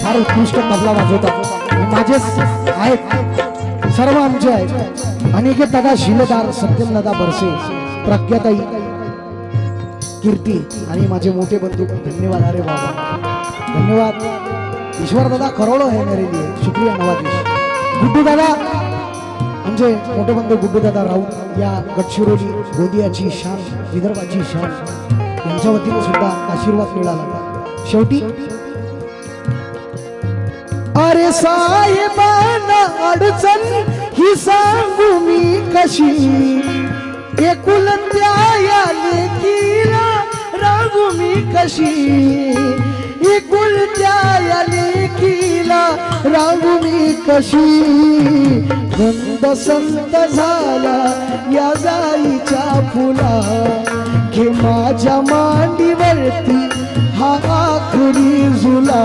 फार उत्कृष्ट तबला वाजवतात माझेच आहेत सर्व आमचे आहेत अनिकेत दादा शिलेदार सत्यम दादा बरसे प्रज्ञाताई कीर्ती आणि माझे मोठे बंधू धन्यवाद अरे बाबा धन्यवाद ईश्वर दादा करोड़ो है मेरे लिए शुक्रिया नवाजिश गुड्डू दादा आमचे मोठे बंधू गुड्डू दादा राऊत या गडचिरोली गोंदियाची शान विदर्भाची शान यांच्या वतीने सुद्धा आशीर्वाद मिळाला शेवटी अरे साहेबांना अडचण ही सांगू मी कशी एकुलत्या या लेकीला रागू मी कशी एकुलत्या या लेकीला रागू मी कशी गंध संत झाला या जाईच्या फुला घे माझ्या मांडीवरती हा आखरी झुला